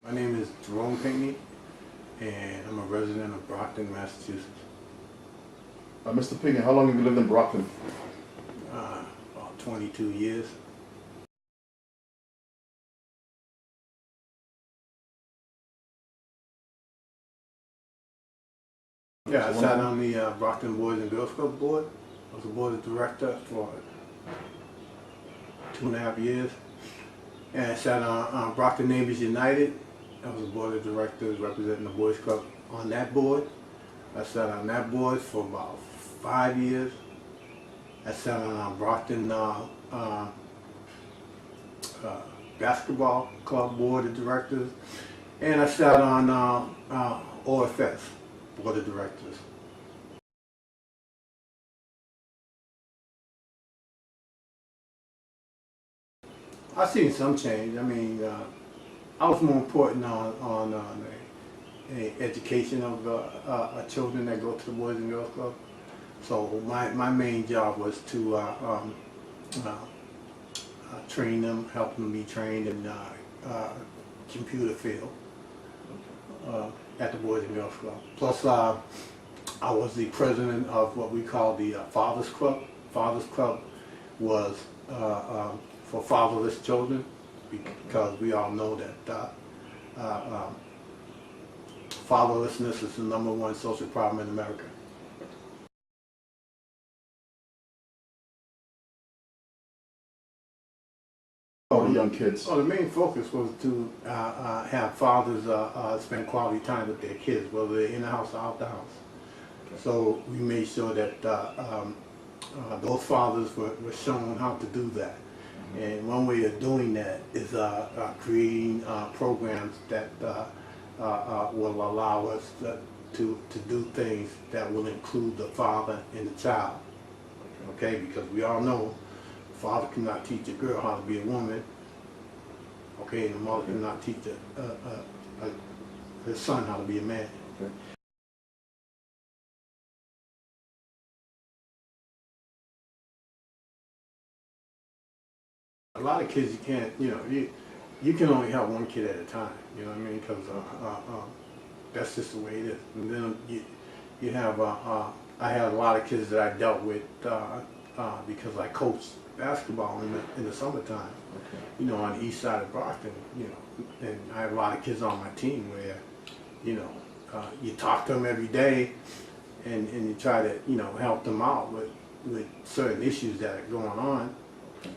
My name is Jerome Pinckney, and I'm a resident of Brockton, Massachusetts. Mr. Pinckney, how long have you lived in Brockton? About 22 years. Yeah, I sat on the Brockton Boys and Girls Club board. I was a board of director for 2.5 years. And I sat on Brockton Neighbors United. I was a board of directors representing the Boys Club on that board. I sat on that board for about 5 years. I sat on Brockton Basketball Club board of directors. And I sat on OFS board of directors. I've seen some change. I mean, I was more important on the education of children that go to the Boys and Girls Club. So my main job was to train them, help them be trained in computer field at the Boys and Girls Club. Plus, I was the president of what we call the Fathers Club. Fathers Club was for fatherless children, because we all know that fatherlessness is the #1 social problem in America. All the young kids. Well, the main focus was to have fathers spend quality time with their kids, whether they're in the house or out the house. Okay. So we made sure that those fathers were shown how to do that. And one way of doing that is creating programs that will allow us to do things that will include the father and the child. Okay, because we all know the father cannot teach a girl how to be a woman. Okay, and the mother cannot teach her son how to be a man. Okay. A lot of kids, you can't, you can only help one kid at a time, you know what I mean, because that's just the way it is. And then you have, I had a lot of kids that I dealt with because I coached basketball in the summertime, okay, on the east side of Brockton, and I have a lot of kids on my team where, you talk to them every day and you try to, help them out with certain issues that are going on.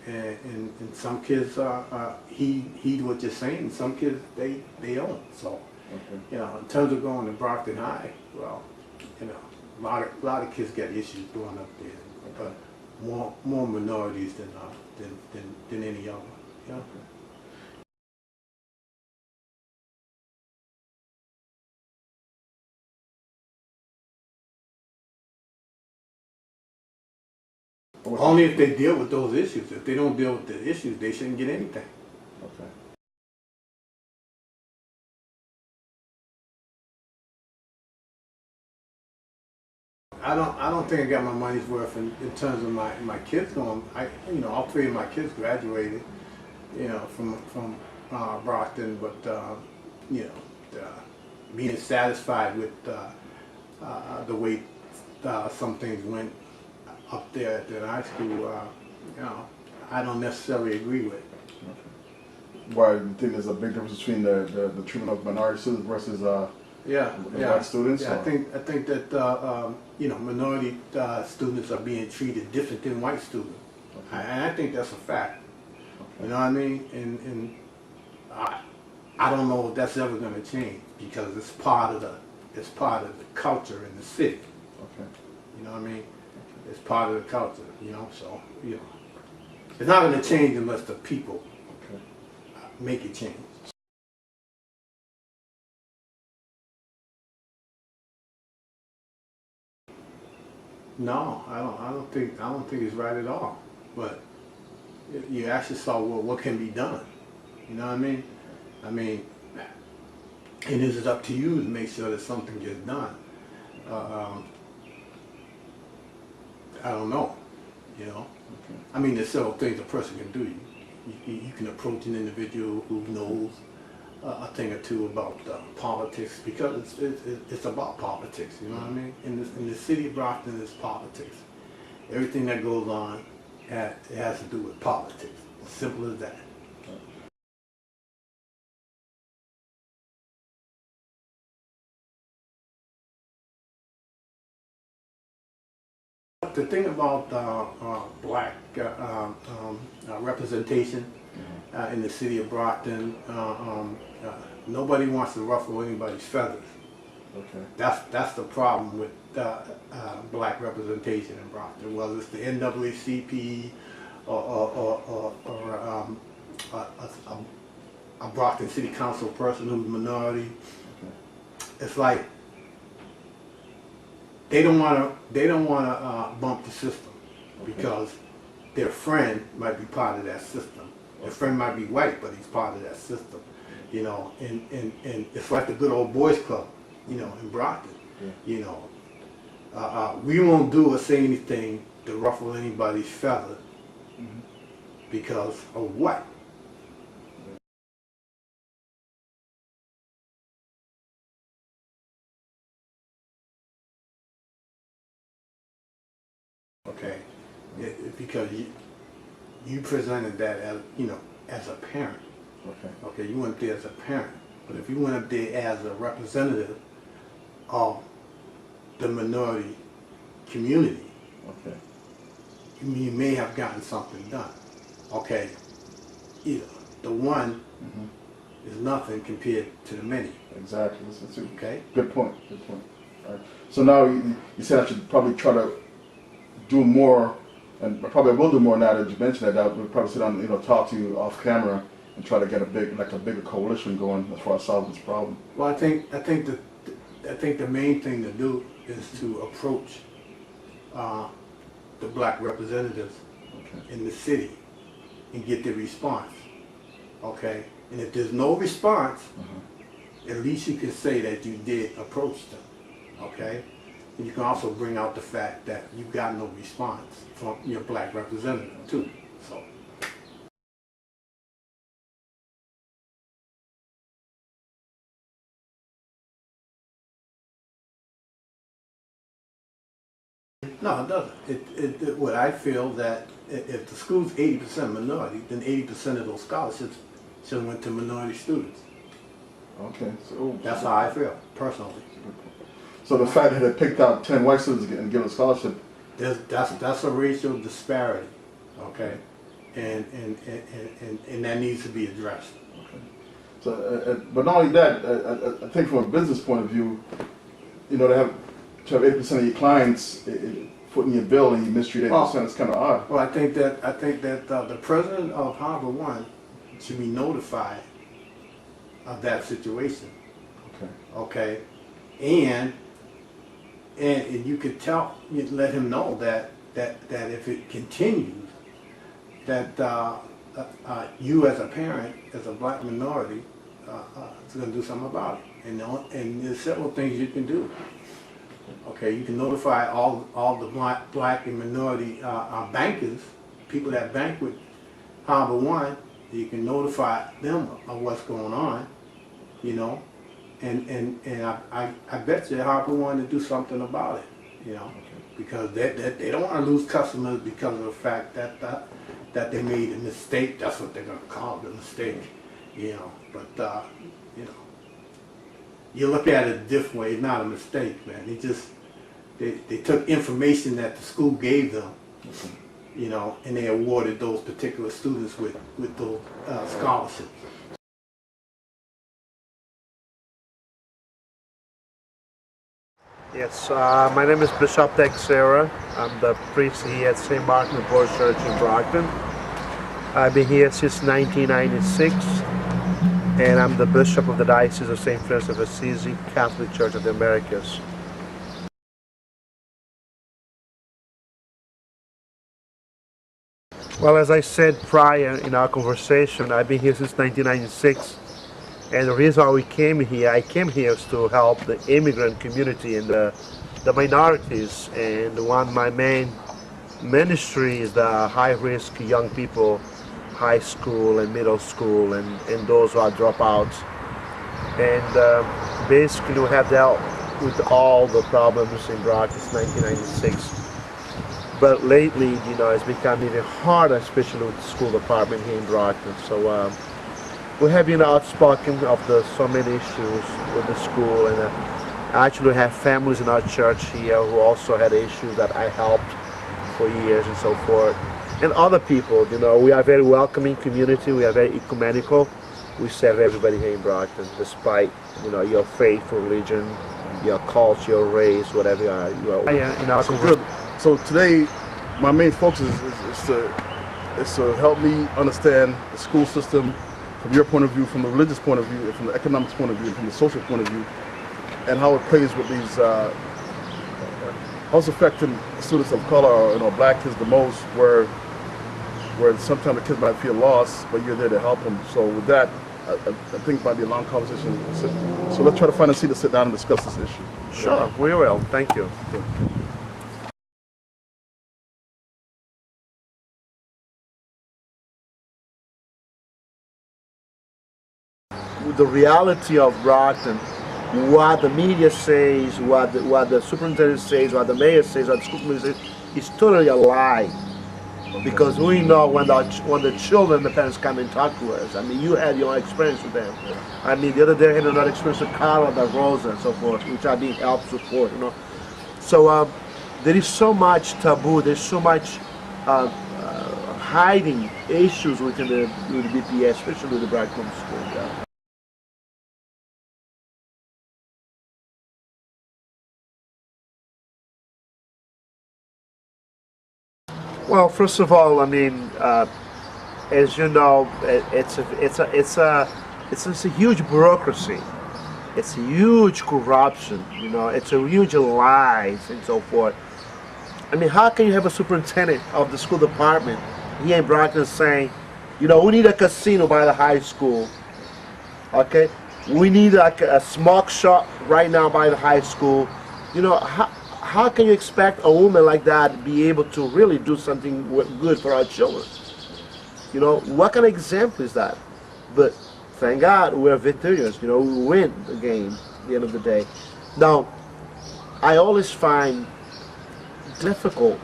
And some kids heed what you're saying. Some kids they don't. So okay, in terms of going to Brockton High, well, a lot of kids got issues going up there, okay, but more minorities than any other. Yeah. Okay. Only if they deal with those issues. If they don't deal with the issues, they shouldn't get anything. Okay. I don't think I got my money's worth in terms of my kids going. All 3 of my kids graduated, from Brockton, but being satisfied with the way some things went up there at the high school, I don't necessarily agree with. Why do you think there's a big difference between the treatment of minority students versus white students? Yeah, I think that minority students are being treated different than white students, okay, and I think that's a fact. Okay. You know what I mean? And I don't know if that's ever going to change, because it's part of the culture in the city. Okay. You know what I mean? It's part of the culture, so, it's not going to change unless the people, okay, make it change. No, I don't think it's right at all. But you ask yourself, well, what can be done? You know what I mean, and is it up to you to make sure that something gets done? I don't know, Okay. I mean, there's several things a person can do. You can approach an individual who knows a thing or two about politics, because it's about politics. You know what I mean? In the city of Brockton, it's politics. Everything that goes on, it has to do with politics. Simple as that. The thing about black representation in the city of Brockton, nobody wants to ruffle anybody's feathers. Okay. That's the problem with black representation in Brockton, whether it's the NAACP or a Brockton City Council person who's minority. Okay. It's like they don't want to bump the system, okay, because their friend might be part of that system. Their friend might be white, but he's part of that system. You know, and it's like the good old boys club, you know, in Brockton. Yeah. You know, we won't do or say anything to ruffle anybody's feather, mm-hmm, because of what? Okay, because you presented that as, you know, as a parent. Okay. Okay, you went up there as a parent, but if you went up there as a representative of the minority community, okay, you may have gotten something done. Okay, you know, the one, mm-hmm, is nothing compared to the many. Exactly. That's okay. Good point. Good point. All right. So now you said I should probably try to do more, and probably I will do more now that you mentioned that. We'll probably sit down, you know, talk to you off camera and try to get a bigger coalition going as far as solving this problem. Well, I think the main thing to do is to approach the black representatives, okay, in the city and get their response. Okay, and if there's no response, at least you can say that you did approach them. Okay. And you can also bring out the fact that you got no response from your black representative too. So. No, it doesn't. What I feel that if the school's 80% minority, then 80% of those scholarships should have went to minority students. Okay, so that's how I feel personally. So the fact that they picked out 10 white students and given a scholarship, that's a racial disparity, okay, and that needs to be addressed. Okay. So, but not only that, I think from a business point of view, you know, to have 80% of your clients footing your bill and you mistreat 80%, it's kind of odd. Well, I think that the president of Harbor One should be notified of that situation. Okay. Okay, and you could let him know that if it continues, that you as a parent, as a black minority, is going to do something about it. And there's several things you can do. Okay, you can notify all the black and minority bankers, people that bank with Harbor One. You can notify them of what's going on, you know. And I bet you Harbor wanted to do something about it, you know, because they don't want to lose customers because of the fact that they made a mistake. That's what they're going to call it, a mistake, you know. But you know, you look at it a different way. It's not a mistake, man. They took information that the school gave them, you know, and they awarded those particular students with those scholarships. Yes, my name is Bishop Teixeira. I'm the priest here at St. Martin de Porres Church in Brockton. I've been here since 1996, and I'm the Bishop of the Diocese of St. Francis of Assisi, Catholic Church of the Americas. Well, as I said prior in our conversation, I've been here since 1996. And the reason why I came here is to help the immigrant community and the minorities. And my main ministry is the high-risk young people, high school and middle school, and those who are dropouts. and basically we have dealt with all the problems in Brockton since 1996. But lately, you know, it's become even harder, especially with the school department here in Brockton. So we have been outspoken of so many issues with the school, and actually have families in our church here who also had issues that I helped for years and so forth. And other people, you know, we are a very welcoming community, we are very ecumenical. We serve everybody here in Brockton, despite, you know, your faith, religion, your culture, your race, whatever you are. Yeah, you know, So good. So today, my main focus is to help me understand the school system from your point of view, from the religious point of view, from the economics point of view, from the social point of view, and how it plays with these, how it's affecting students of color, or, you know, black kids the most, where sometimes the kids might feel lost, but you're there to help them. So with that, I think it might be a long conversation. So let's try to find a seat to sit down and discuss this issue. Sure, we will. Thank you. The reality of Brockton, what the media says, what the superintendent says, what the mayor says, what the school committee says, is totally a lie. Because we know when the children, the parents come and talk to us. I mean, you had your own experience with them. I mean, the other day I had another experience with Carla, the Rosa, and so forth, which are being helped support, you know. So there is so much taboo, there's so much hiding issues with the BPS, especially with the Brockton School. Yeah. Well, first of all, I mean, as you know, it's a huge bureaucracy. It's a huge corruption. You know, it's a huge lies and so forth. I mean, how can you have a superintendent of the school department here in Brockton saying, you know, we need a casino by the high school. Okay, we need like a smoke shop right now by the high school. You know, how can you expect a woman like that to be able to really do something good for our children? You know, what kind of example is that? But thank God we're victorious. You know, we win the game at the end of the day. Now, I always find difficult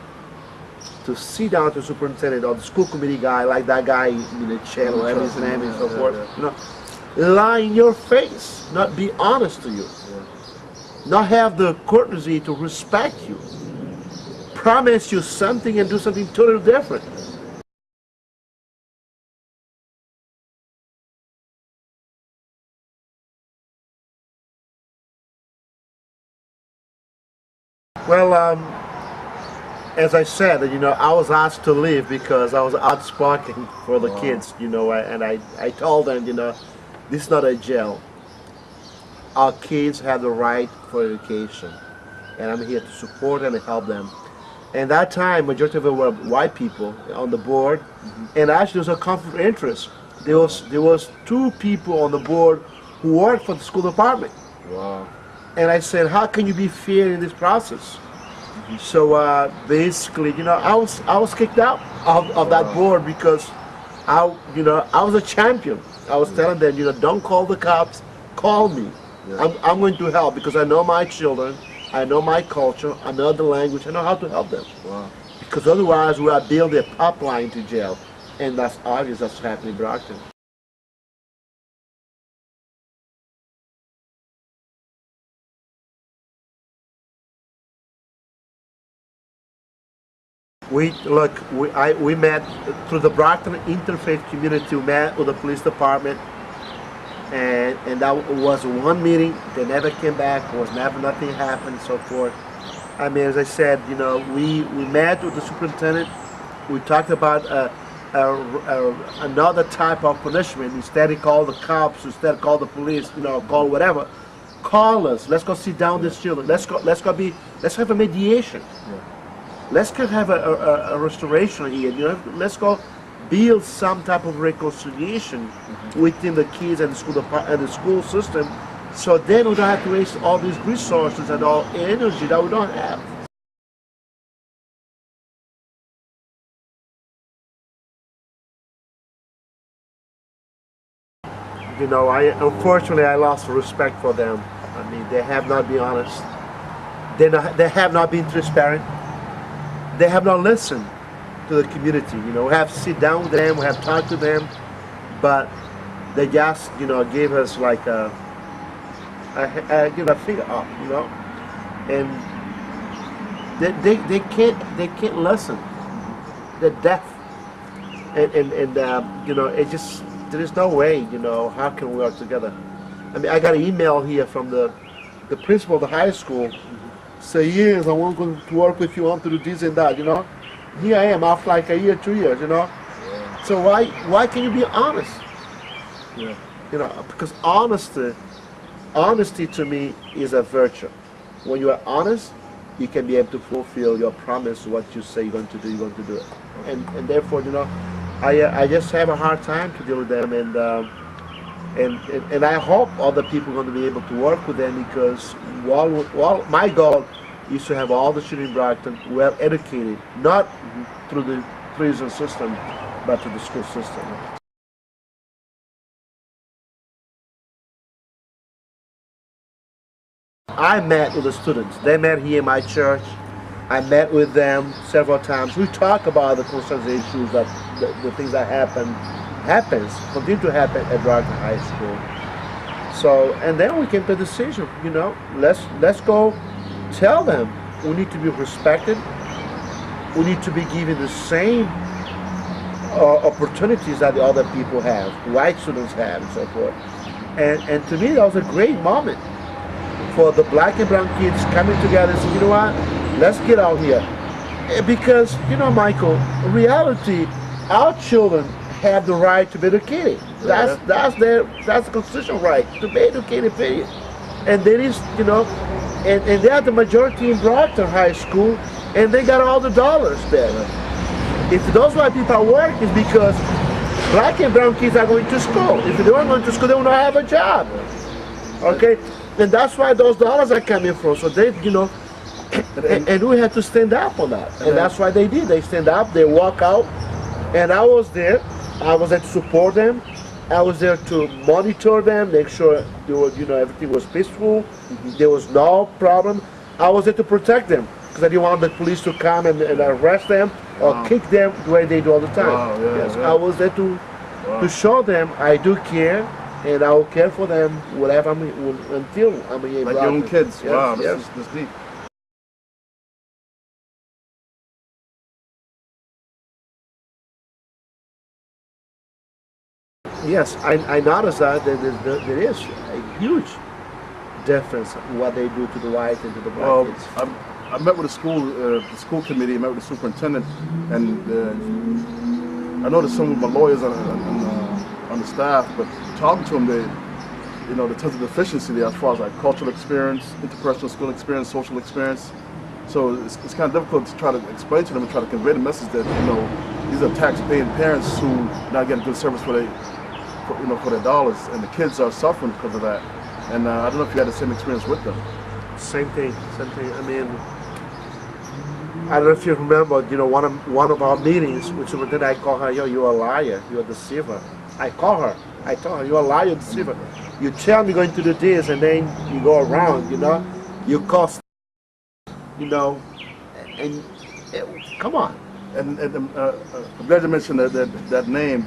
to sit down to the superintendent or the school committee guy, like that guy in the chair, whatever his name is, so forth. You know, lie in your face, not be honest to you. Not have the courtesy to respect you, promise you something and do something totally different. Well, as I said, you know, I was asked to leave because I was outspoken for the kids, you know, and I told them, you know, this is not a jail. Our kids have the right for education, and I'm here to support and help them. And that time, majority of it were white people on the board, and actually there was a conflict of interest. There was 2 people on the board who worked for the school department. Wow. And I said, how can you be fair in this process? So basically, you know, I was kicked out of that board because I was a champion. I was telling them, you know, don't call the cops, call me. Yeah. I'm going to help because I know my children, I know my culture, I know the language, I know how to help them. Wow. Because otherwise we are building a pipeline to jail, and that's obvious that's happening in Brockton. We met through the Brockton interfaith community. We met with the police department. And that was one meeting. They never came back. Nothing happened, so forth. I mean, as I said, you know, we met with the superintendent. We talked about another type of punishment. Instead, he called the cops. Instead, call the police. You know, call whatever. Call us. Let's go sit down with these children. Let's have a mediation. Yeah. Let's go have a restoration here. You know, let's go build some type of reconciliation within the kids and the school system, so then we don't have to waste all these resources and all energy that we don't have. you know, unfortunately I lost respect for them. I mean, they have not been honest. They have not been transparent. They have not listened to the community. You know, we have sit down with them, we have talked to them, but they just, you know, gave us like a figure up, you know, and they can't listen. They're deaf, and you know, it just, there is no way, you know, how can we work together? I mean, I got an email here from the principal of the high school. Say, yes, I want to work with you, I want to do this and that, you know. Here I am after like a year, 2 years, you know. Yeah. So why can you be honest? Yeah. You know, because honesty to me is a virtue. When you are honest, you can be able to fulfill your promise. What you say you're going to do, you're going to do it. And therefore, you know, I just have a hard time to deal with them, and I hope other people are going to be able to work with them, because while my goal is to have all the children in Brockton well educated, not through the prison system, but through the school system. I met with the students. They met here in my church. I met with them several times. We talk about the concerns, issues, that the things that continue to happen at Brockton High School. So, and then we came to a decision. You know, let's go tell them we need to be respected. We need to be given the same opportunities that the other people have, white students have, and so forth. And to me, that was a great moment for the black and brown kids coming together and saying, you know what, let's get out here. Because, you know, Michael, in reality, our children have the right to be educated. That's the constitutional right, to be educated, period. And there is, you know, and they are the majority in Brockton High School, and they got all the dollars there. If those white people are working, it's because black and brown kids are going to school. If they weren't going to school, they will not have a job. Okay? And that's why those dollars are coming from. So they, you know, and we had to stand up on that. And that's why they did. They stand up, they walk out, and I was there. I was there to support them. I was there to monitor them, make sure they were, you know, everything was peaceful. There was no problem. I was there to protect them, because I didn't want the police to come and arrest them or kick them the way they do all the time. Yes, I was there to show them I do care, and I will care for them whatever until I'm a like your own kids. Yes, wow, yes. That's deep. Yes, I noticed that there is a huge difference in what they do to the white and to the black kids. I met with the school committee, I met with the superintendent, and I noticed some of my lawyers on the staff, but talking to them, you know, the tons of deficiency there as far as like cultural experience, interpersonal skill experience, social experience. So it's kind of difficult to try to explain to them and try to convey the message that, you know, these are tax-paying parents who not getting good service for their dollars, and the kids are suffering because of that. And I don't know if you had the same experience with them. Same thing. I mean, I don't know if you remember, you know, one of our meetings with superintendent, I call her, yo, you're a liar, you're a deceiver. I told her, you're a liar, deceiver. You tell me you're going to do this, and then you go around, you know, you cost, you know, and come on. And I'm glad you mentioned that name,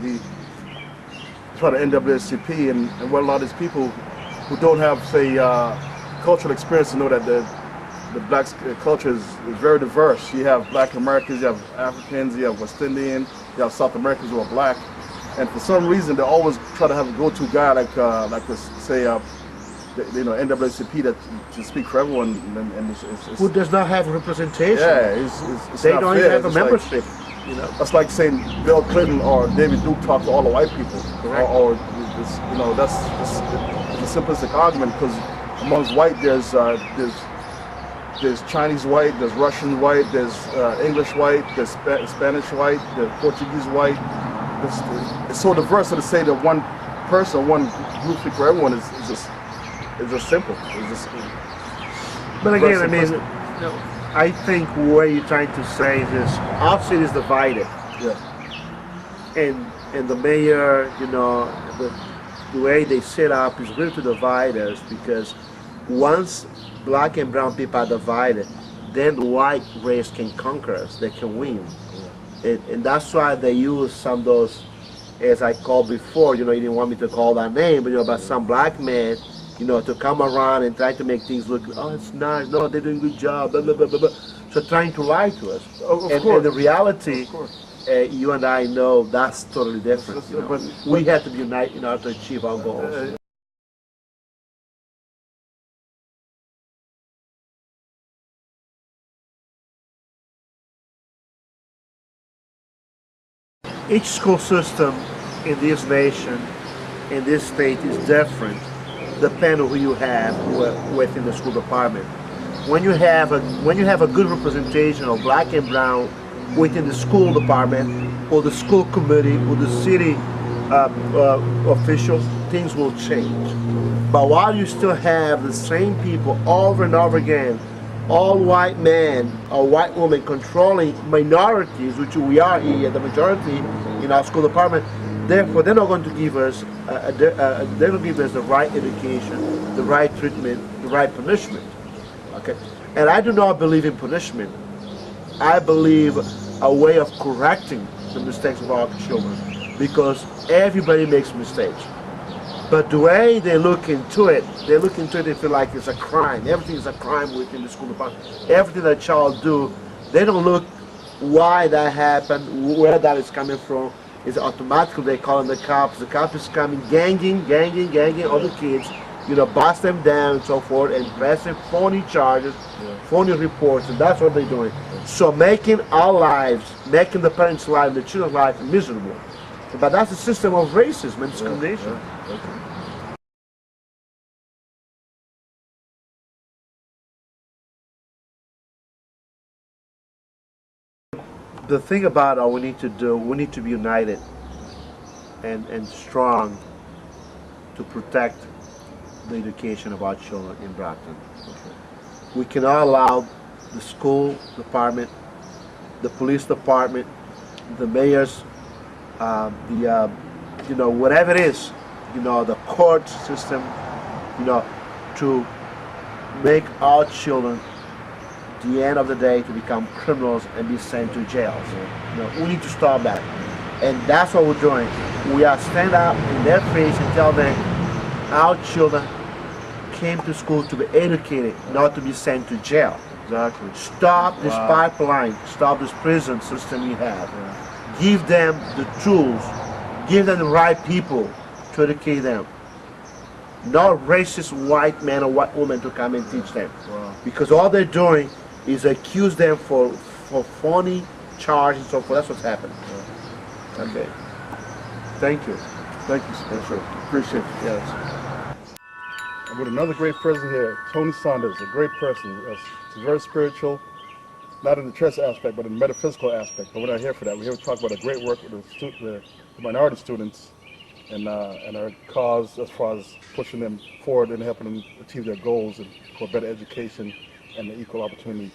part of NAACP, and what a lot of these people who don't have, say, cultural experience to know that the black culture is very diverse. You have black Americans, you have Africans, you have West Indian, you have South Americans who are black, and for some reason they always try to have a go-to guy like this, say, you know, NAACP that to speak for everyone, and it's, who does not have representation. Yeah, it's they not don't fair. even have It's a membership. You know, that's like saying Bill Clinton or David Duke talk to all the white people, or this, you know, that's a simplistic argument, because amongst white there's Chinese white, there's Russian white, there's English white, there's Spanish white, there's Portuguese white. It's so diverse. So to say that one person, one group speak for everyone is just simple. It's just. But again, I mean, I think what you're trying to say is this: our city is divided. Yeah. And the mayor, you know, the way they set up is really to divide us, because once black and brown people are divided, then the white race can conquer us, they can win. And that's why they use some of those, as I called before, you didn't want me to call that name, but but some black man, to come around and try to make things look, oh, it's nice, no, they're doing a good job, blah, blah, blah, blah, blah. So trying to lie to us. And the reality, you and I know that's totally different. We have to be united in order to achieve our goals. Each school system in this nation, in this state, is different, depending on who you have within the school department. When you have a good representation of black and brown within the school department, or the school committee, or the city officials, things will change. But while you still have the same people over and over again, all white men or white women controlling minorities, which we are here, the majority in our school department, therefore they're not going to give us they're going to give us the right education, the right treatment, the right punishment. Okay, and I do not believe in punishment. I believe a way of correcting the mistakes of our children, because everybody makes mistakes. But the way they look into it, they feel like it's a crime. Everything is a crime within the school department. Everything that child do, they don't look why that happened, where that is coming from. It's automatically they call in the cops. The cop is coming, ganging all the kids, bust them down and so forth, and pressing phony charges, phony reports, and that's what they're doing. So making our lives, making the parents' lives, the children's lives miserable. But that's a system of racism and discrimination. The thing about what we need to do, we need to be united and strong to protect the education of our children in Brockton. We cannot allow the school department, the police department, the mayors, whatever it is, the court system, to make our children, at the end of the day, to become criminals and be sent to jails. We need to stop that. And that's what we're doing. We are stand up in their face and tell them our children came to school to be educated, not to be sent to jail. Exactly. Stop this pipeline, stop this prison system you have. Give them the tools, give them the right people to educate them. Not racist white men or white women to come and teach them. Because all they're doing is accuse them for phony charges and so forth. That's what's happening. Okay. Thank you. Thank you, sir. Appreciate it. Yes. I'm with another great person here, Tony Saunders, a great person. He's very spiritual, not in the church aspect, but in the metaphysical aspect. But we're not here for that. We're here to talk about a great work with the minority students and our cause as far as pushing them forward and helping them achieve their goals and for better education and the equal opportunity,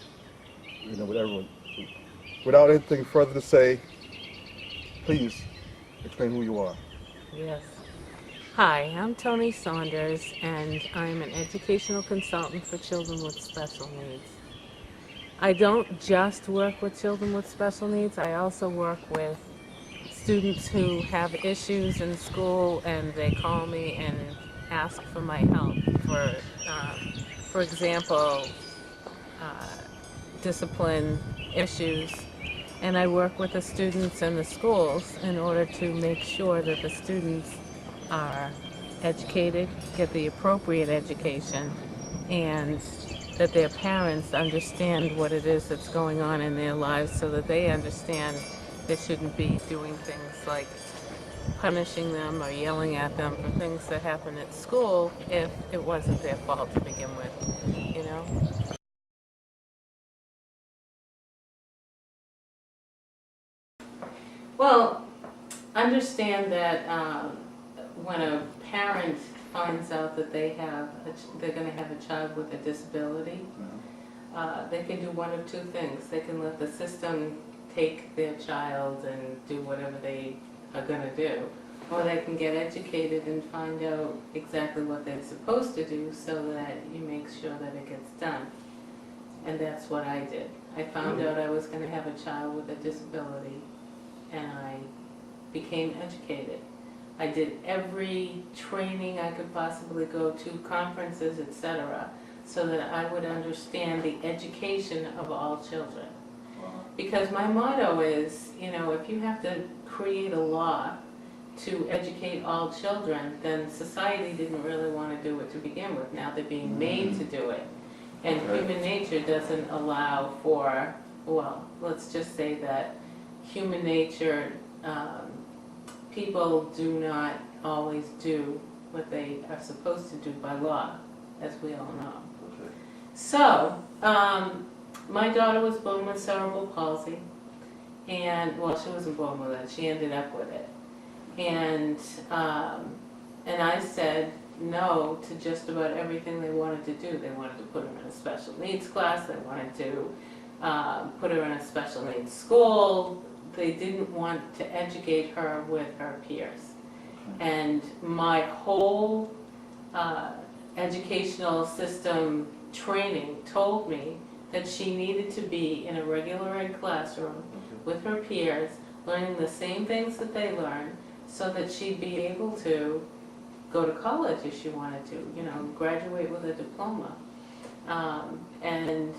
with everyone. Without anything further to say, please explain who you are. Yes. Hi, I'm Tony Saunders, and I'm an educational consultant for children with special needs. I don't just work with children with special needs, I also work with students who have issues in school and they call me and ask for my help for example, discipline issues. And I work with the students and the schools in order to make sure that the students are educated, get the appropriate education, and that their parents understand what it is that's going on in their lives so that they understand they shouldn't be doing things like punishing them or yelling at them for things that happen at school if it wasn't their fault to begin with, Well, understand that when a parent finds out that they're going to have a child with a disability, they can do one of two things. They can let the system take their child and do whatever they are going to do, or they can get educated and find out exactly what they're supposed to do so that you make sure that it gets done. And that's what I did. I found out I was going to have a child with a disability, and I became educated. I did every training I could possibly go to, conferences, etc., so that I would understand the education of all children. Because my motto is, you know, if you have to create a law to educate all children, then society didn't really want to do it to begin with. Now they're being made to do it. And human nature doesn't allow for, well, let's just say that human nature, people do not always do what they are supposed to do by law, as we all know. Okay. So, my daughter was born with cerebral palsy, and, well, she wasn't born with it, she ended up with it. And I said no to just about everything they wanted to do. They wanted to put her in a special needs class, they wanted to put her in a special needs school. They didn't want to educate her with her peers. And my whole educational system training told me that she needed to be in a regular ed classroom with her peers, learning the same things that they learn, so that she'd be able to go to college if she wanted to, you know, graduate with a diploma. And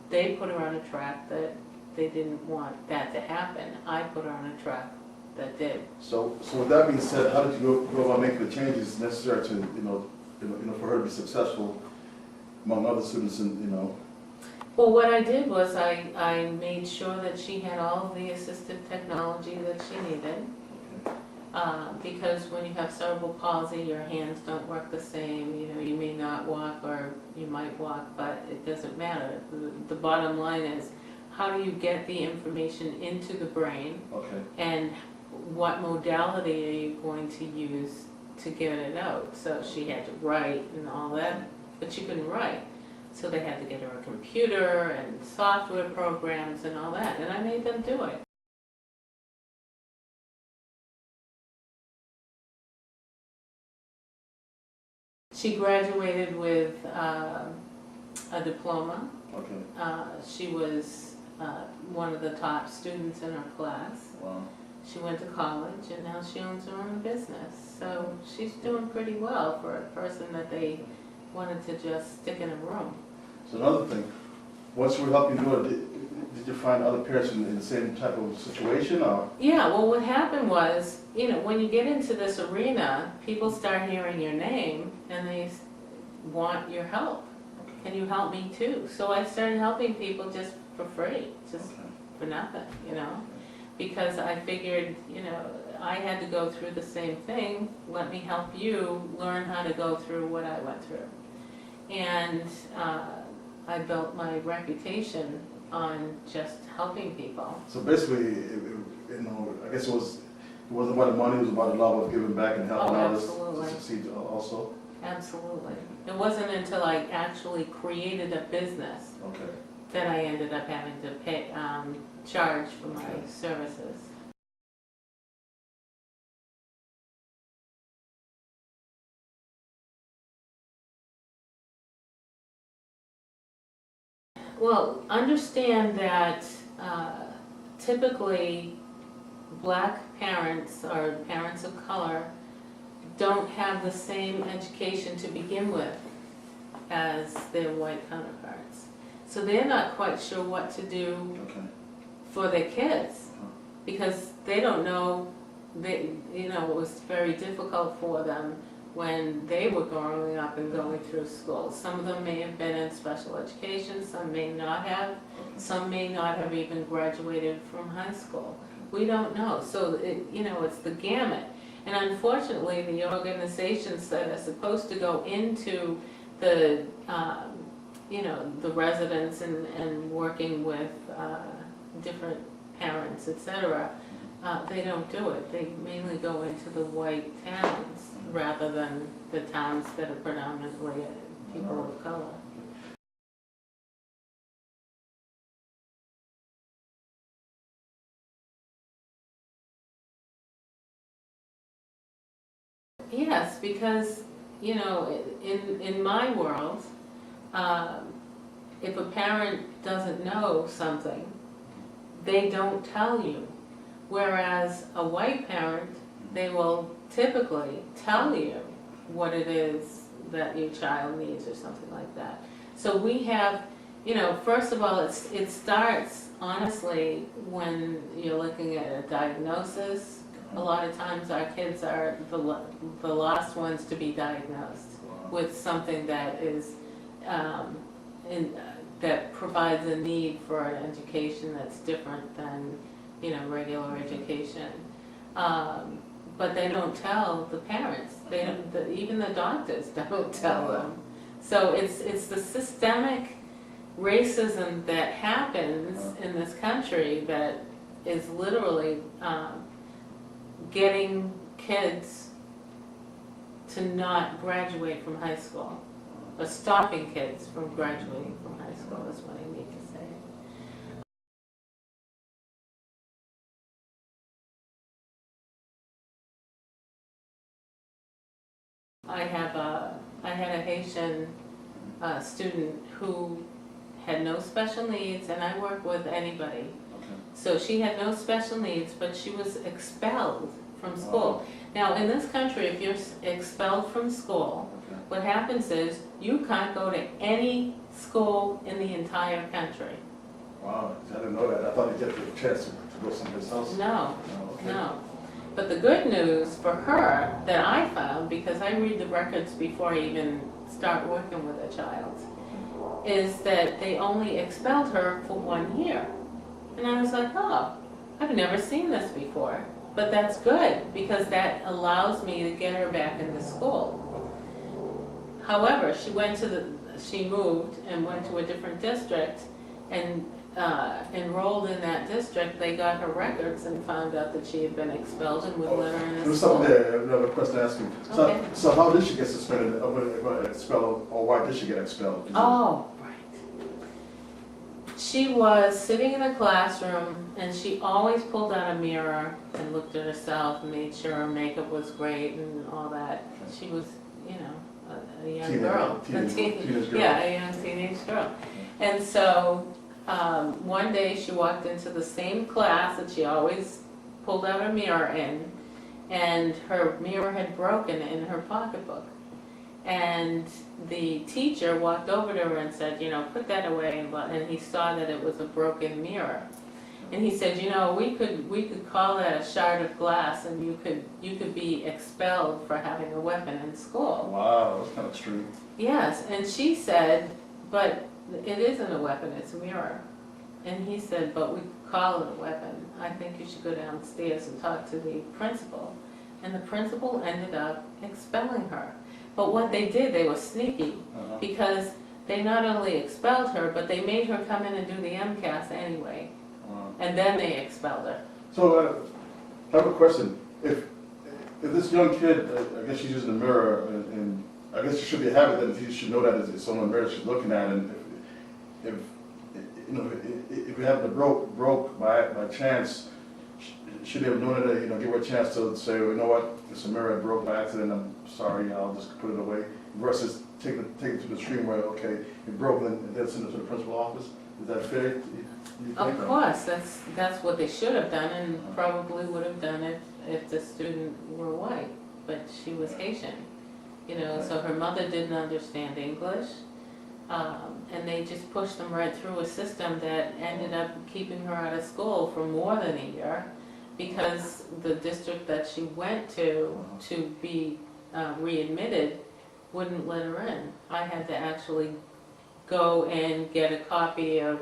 they put her on a track that they didn't want that to happen. I put her on a track that did. So with that being said, how did you go about making the changes necessary to, for her to be successful among other students, and Well, what I did was I made sure that she had all of the assistive technology that she needed. Because when you have cerebral palsy, your hands don't work the same. You know, you may not walk, or you might walk, but it doesn't matter. The bottom line is, how do you get the information into the brain? Okay. And what modality are you going to use to get it out? So she had to write and all that, but she couldn't write. So they had to get her a computer and software programs and all that, and I made them do it. She graduated with a diploma. Okay. She was one of the top students in her class. Wow. She went to college, and now she owns her own business. So she's doing pretty well for a person that they wanted to just stick in a room. So another thing, once you were helping do it, did you find other parents in the same type of situation, or? Yeah, well, what happened was, you know, when you get into this arena, people start hearing your name, and they want your help. Can you help me too? So I started helping people just for free, just for nothing, you know, because I figured, you know, I had to go through the same thing. Let me help you learn how to go through what I went through. And I built my reputation on just helping people. So basically, I guess it wasn't about the money, it was about the love of giving back and helping others to succeed also? Absolutely. It wasn't until I actually created a business that I ended up having to pay, charge for my services. Well, understand that typically black parents or parents of color don't have the same education to begin with as their white counterparts. So they're not quite sure what to do for their kids, because they don't know, you know, it was very difficult for them when they were growing up and going through school. Some of them may have been in special education, some may not have, some may not have even graduated from high school. We don't know. So, you know, it's the gamut. And unfortunately, the organizations that are supposed to go into the, you know, the residents and working with different parents, etc., they don't do it. They mainly go into the white towns rather than the towns that are predominantly people of color. Yes, because, you know, in my world, if a parent doesn't know something, they don't tell you. Whereas a white parent, they will typically tell you what it is that your child needs or something like that. So we have, you know, first of all, it starts honestly when you're looking at a diagnosis. A lot of times our kids are the last ones to be diagnosed with something that is that provides a need for an education that's different than, you know, regular education. But they don't tell the parents. They don't, even the doctors don't tell them. So it's the systemic racism that happens in this country that is literally getting kids to not graduate from high school, or stopping kids from graduating from high school is what I need to say. I had a Haitian student who had no special needs, and I work with anybody. So she had no special needs, but she was expelled from school. Now, in this country, if you're expelled from school, what happens is you can't go to any school in the entire country. Wow, I didn't know that. I thought you'd get the chance to go someplace else. No, no. But the good news for her that I found, because I read the records before I even start working with a child, is that they only expelled her for 1 year. And I was like, oh, I've never seen this before. But that's good, because that allows me to get her back into school. However, she moved and went to a different district, and enrolled in that district. They got her records and found out that she had been expelled and would let her in There's school. something there, another question to ask you. Okay. So how did she get suspended, expelled, or why did she get expelled? Oh, right. She was sitting in a classroom, and she always pulled out a mirror and looked at herself and made sure her makeup was great and all that. She was, you know, a young girl. Teenage girl. Yeah, a young teenage girl. And so one day she walked into the same class that she always pulled out her mirror in, and her mirror had broken in her pocketbook. And the teacher walked over to her and said, you know, put that away, and he saw that it was a broken mirror. And he said, you know, we could call that a shard of glass, and you could be expelled for having a weapon in school. Wow, that's kind of extreme. Yes, and she said, but it isn't a weapon, it's a mirror. And he said, but we call it a weapon. I think you should go downstairs and talk to the principal. And the principal ended up expelling her. But what they did, they were sneaky, because they not only expelled her, but they made her come in and do the MCAS anyway. And then they expelled her. So I have a question. If this young kid, I guess she's using a mirror, and I guess she should be a habit that he should know that it's on the mirror she's looking at, and if you know, if you happen to broke by chance, should they have known it, you know, give her a chance to say, well, you know what, it's a mirror, I broke by accident, I'm sorry, I'll just put it away, versus take it to the extreme where, okay, it broke and then send it to the principal office. Is that fair? You think? Of course, that's what they should have done, and probably would have done it if the student were white, but she was Haitian, you know, so her mother didn't understand English, and they just pushed them right through a system that ended up keeping her out of school for more than a year, because the district that she went to be readmitted wouldn't let her in. I had to actually go and get a copy of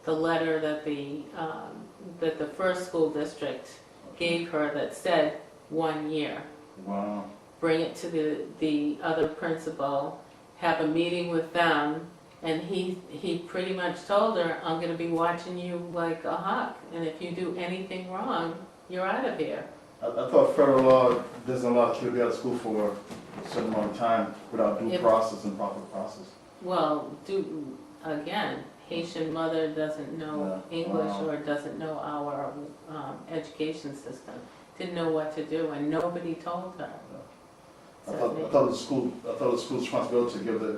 the letter that the first school district gave her that said 1 year. Wow. Bring it to the other principal, have a meeting with them, and he pretty much told her, I'm going to be watching you like a hawk, and if you do anything wrong, you're out of here. I thought federal law doesn't allow kids to be out of school for a certain amount of time without due process and proper process. Well, again, Haitian mother doesn't know English or doesn't know our education system, didn't know what to do, and nobody told her. I thought it was the school's responsibility to give the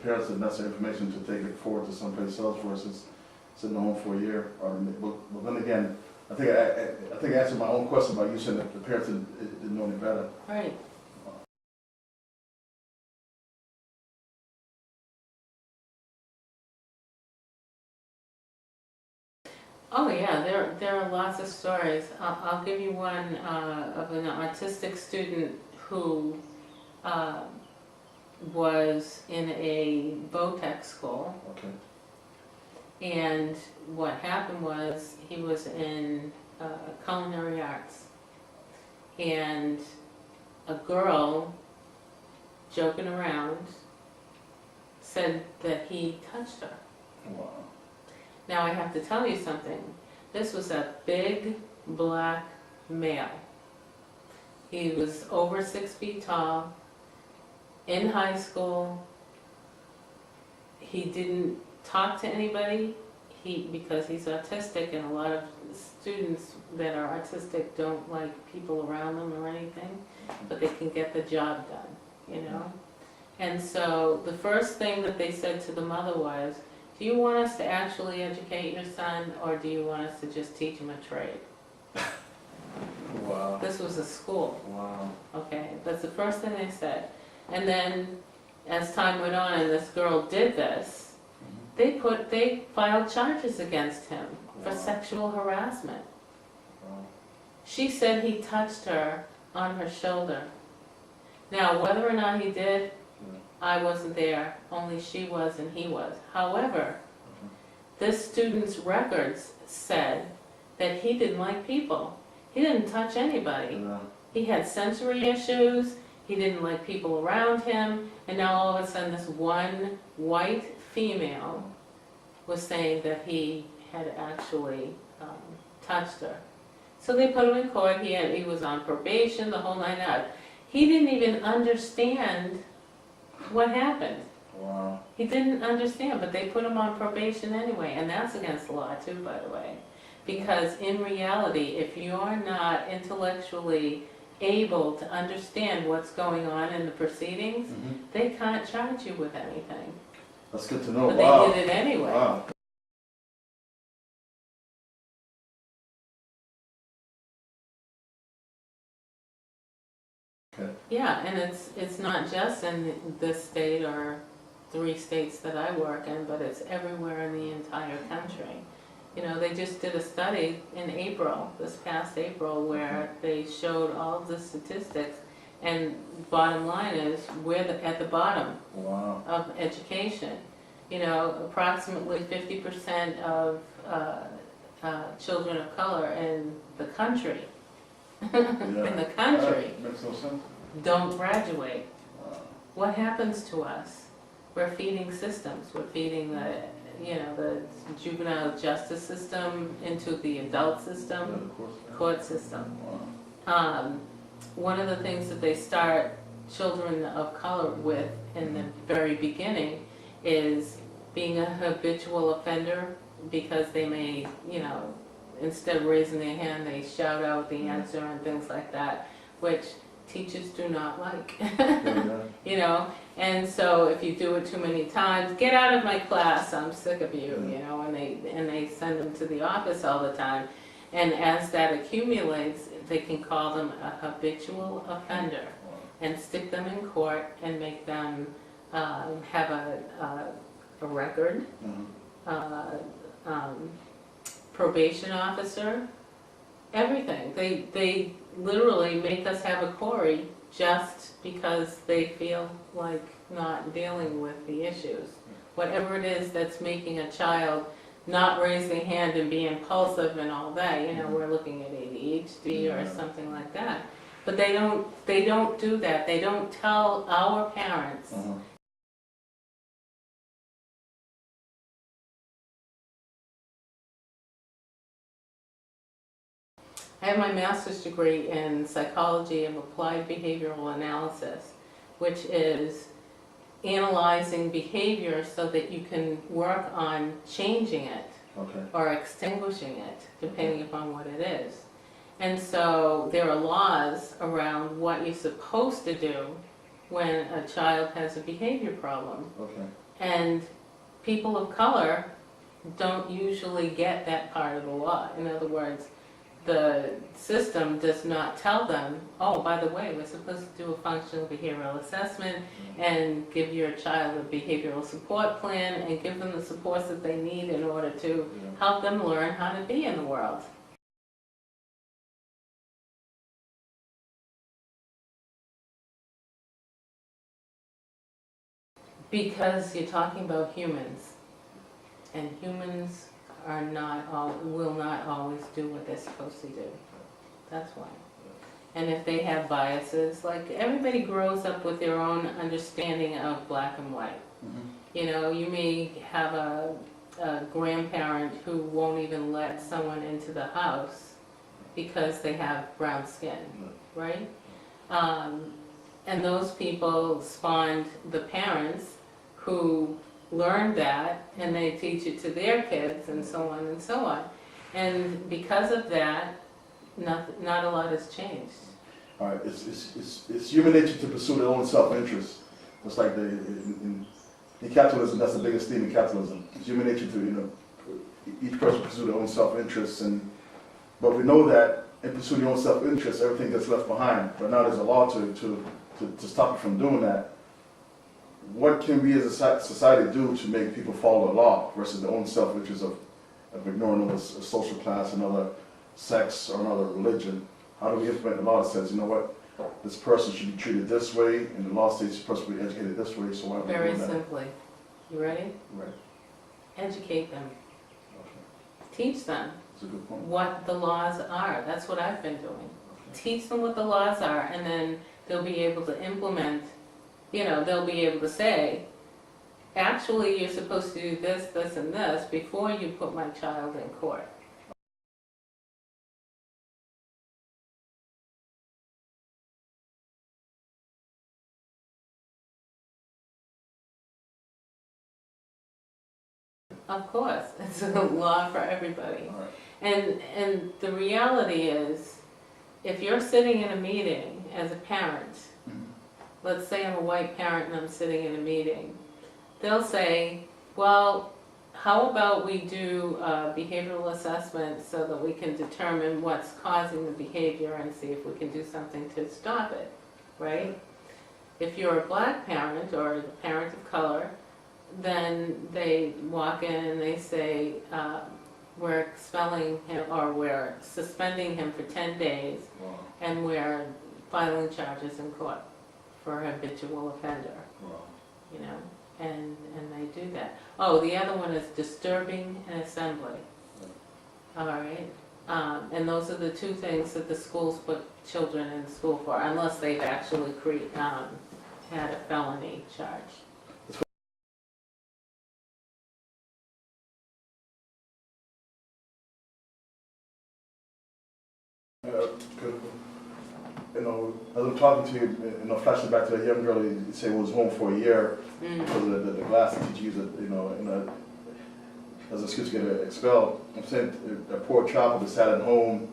parents the necessary information to take it forward to someplace else versus sitting home for a year. But then again, I think I answered my own question by you saying that the parents didn't know any better. Right. Oh yeah, there are lots of stories. I'll give you one of an autistic student who was in a VOTEC school. Okay. And what happened was he was in culinary arts, and a girl, joking around, said that he touched her. Wow. Now I have to tell you something. This was a big black male. He was over 6 feet tall, in high school. He didn't talk to anybody because he's autistic, and a lot of students that are autistic don't like people around them or anything, but they can get the job done, you know? And so the first thing that they said to the mother was, do you want us to actually educate your son, or do you want us to just teach him a trade? Wow. This was a school. Wow. Okay, that's the first thing they said. And then as time went on and this girl did this, they filed charges against him for sexual harassment. Wow. She said he touched her on her shoulder. Now, whether or not he did, I wasn't there, only she was and he was. However, this student's records said that he didn't like people. He didn't touch anybody. Yeah. He had sensory issues, he didn't like people around him, and now all of a sudden this one white female was saying that he had actually touched her. So they put him in court. He was on probation, the whole nine out. He didn't even understand what happened. Wow. He didn't understand, but they put him on probation anyway, and that's against the law too, by the way. Because in reality, if you're not intellectually able to understand what's going on in the proceedings, they can't charge you with anything. That's good to know. But Wow. they did it anyway. Wow. Okay. Yeah, and it's not just in this state or 3 states that I work in, but it's everywhere in the entire country. You know, they just did a study in April, this past April, where they showed all of the statistics, and bottom line is we're at the bottom Wow. of education. You know, approximately 50% of children of color in the country, in the country, Makes no sense. don't graduate. Wow. What happens to us? We're feeding systems. We're feeding the juvenile justice system into the adult Yeah, system, of course. court system. Wow. One of the things that they start children of color with in the very beginning is being a habitual offender, because they may, you know, instead of raising their hand, they shout out the answer and things like that, which teachers do not like. Yeah. You know, and so if you do it too many times, get out of my class, I'm sick of you, you know, and they send them to the office all the time. And as that accumulates, they can call them a habitual offender and stick them in court and make them have a record, probation officer, everything. They literally make us have a query just because they feel like not dealing with the issues. Whatever it is that's making a child not raise their hand and be impulsive and all that, you know, we're looking at ADHD or something like that. But they don't do that. They don't tell our parents. I have my master's degree in psychology of applied behavioral analysis, which is analyzing behavior so that you can work on changing it or extinguishing it, depending upon what it is. And so there are laws around what you're supposed to do when a child has a behavior problem. Okay. And people of color don't usually get that part of the law. In other words, the system does not tell them, oh, by the way, we're supposed to do a functional behavioral assessment and give your child a behavioral support plan and give them the supports that they need in order to help them learn how to be in the world. Because you're talking about humans, and humans are not will not always do what they're supposed to do. That's why. And if they have biases, like everybody grows up with their own understanding of black and white. You know, you may have a grandparent who won't even let someone into the house because they have brown skin, right? And those people spawned the parents who learned that, and they teach it to their kids, and so on and so on. And because of that, not a lot has changed. All right, it's human nature to pursue their own self-interest. Just like in capitalism, that's the biggest theme in capitalism. It's human nature to, you know, each person pursue their own self-interest, but we know that in pursuing your own self-interest, everything gets left behind. But now there's a law to stop you from doing that. What can we as a society do to make people follow the law versus their own self-interest of ignoring a social class, another sex, or another religion? How do we implement a law that says, you know what, this person should be treated this way, and the law states this person should be educated this way, so why are we Very doing that? simply. You ready? Right. Educate them. Okay. Teach them That's a good point. what the laws are. That's what I've been doing. Teach them what the laws are, and then they'll be able to implement, you know, they'll be able to say, actually, you're supposed to do this, this, and this before you put my child in court. Of course, it's a law for everybody. All right. And the reality is, if you're sitting in a meeting as a parent, let's say I'm a white parent and I'm sitting in a meeting, they'll say, well, how about we do a behavioral assessment so that we can determine what's causing the behavior and see if we can do something to stop it, right? If you're a black parent or a parent of color, then they walk in and they say, we're expelling him, or we're suspending him for 10 days, Wow. and we're filing charges in court for a habitual offender, Wow. you know, and they do that. Oh, the other one is disturbing an assembly. All right, and those are the two things that the schools put children in school for, unless they've actually had a felony charge. Good. You know, as I'm talking to you, you know, flashing back to that young girl, you say was home for a year because of the class teacher used it, you know, as an excuse to get expelled. I'm saying a poor child who sat at home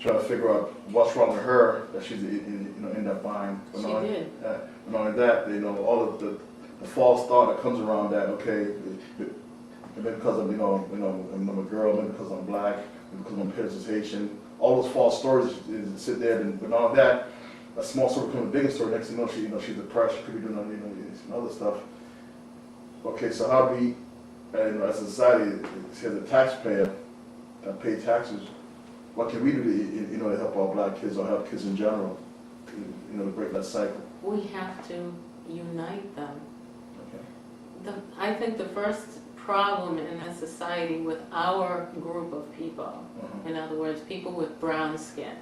trying to figure out what's wrong with her, that she's in that bind. She did. Not only that, you know, all of the false thought that comes around that, okay, maybe because I'm, I'm a girl, maybe because I'm black, maybe because my parents is Haitian. All those false stories sit there, and all of that, a small story becomes a bigger story. Next thing you know, she's depressed. She could be doing some other stuff. Okay, so how do we, as a society, as a taxpayer that pay taxes, what can we do to help our black kids or help kids in general, to break that cycle? We have to unite them. Okay. I think the first problem in a society with our group of people, in other words, people with brown skin,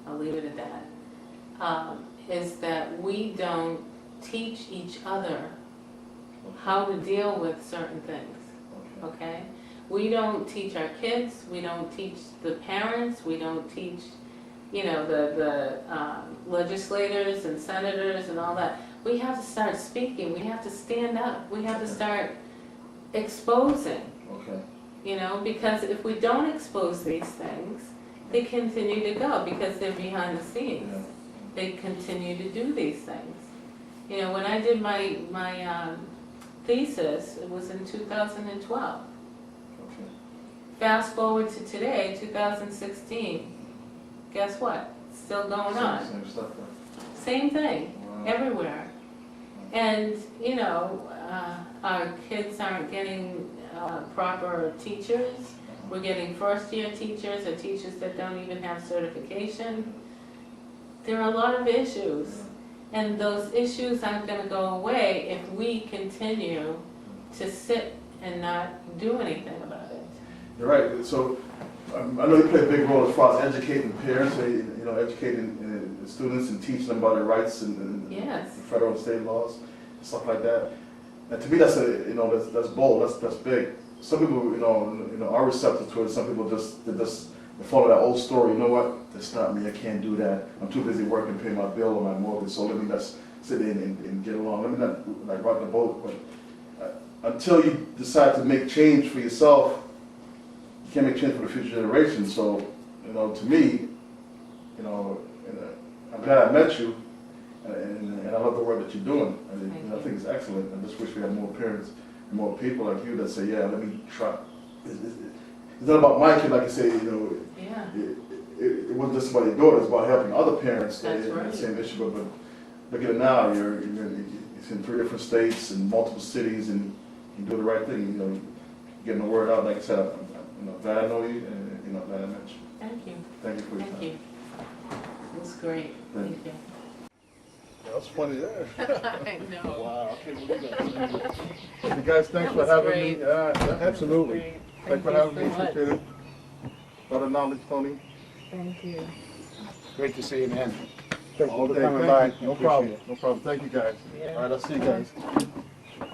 I'll leave it at that, is that we don't teach each other how to deal with certain things, okay? We don't teach our kids, we don't teach the parents, we don't teach, the legislators and senators and all that. We have to start speaking, we have to stand up, we have to start exposing, because if we don't expose these things, they continue to go because they're behind the scenes. They continue to do these things. You know, when I did my thesis, it was in 2012. Okay. Fast forward to today, 2016. Guess what? Still going on. Same stuff. Right? Same thing, Wow. everywhere. And, you know, our kids aren't getting proper teachers. We're getting first-year teachers or teachers that don't even have certification. There are a lot of issues. And those issues aren't going to go away if we continue to sit and not do anything about it. You're right. So I know you play a big role as far as educating parents, you know, educating students and teaching them about their rights and Yes. federal and state laws, stuff like that. And to me, that's that's bold. That's big. Some people, you know, are receptive to it. Some people they follow that old story. You know what? That's not me. I can't do that. I'm too busy working, paying my bill or my mortgage. So let me just sit in and get along. Let me not like rock the boat. But until you decide to make change for yourself, you can't make change for the future generation. So, you know, to me, you know, I'm glad I met you, and I love the work that you're doing. I think it's excellent. I just wish we had more parents and more people like you that say, yeah, let me try. It's not about my kid, like you say, you know. Yeah. It wasn't just about your daughter, it's about helping other parents that That's have right. the same issue. But look at it now, it's in 3 different states and multiple cities, and you do the right thing, you know, getting the word out. Like I said, I'm glad I know you, and you know, glad I met you. Thank you. Thank you for your Thank time. you. It was great. Thank you. That's funny there. I know. Wow, I can't believe that. You guys, thanks That for was having great. me. Absolutely. Great. Thanks for you having so me. much. Appreciate it. A lot of knowledge, Tony. Thank you. Great to see you, man. All for day. coming Thank by. you. No Appreciate problem. it. No problem. Thank you, guys. Yeah. All right, I'll see you guys. All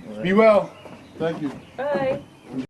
right. Be well. Thank you. Bye.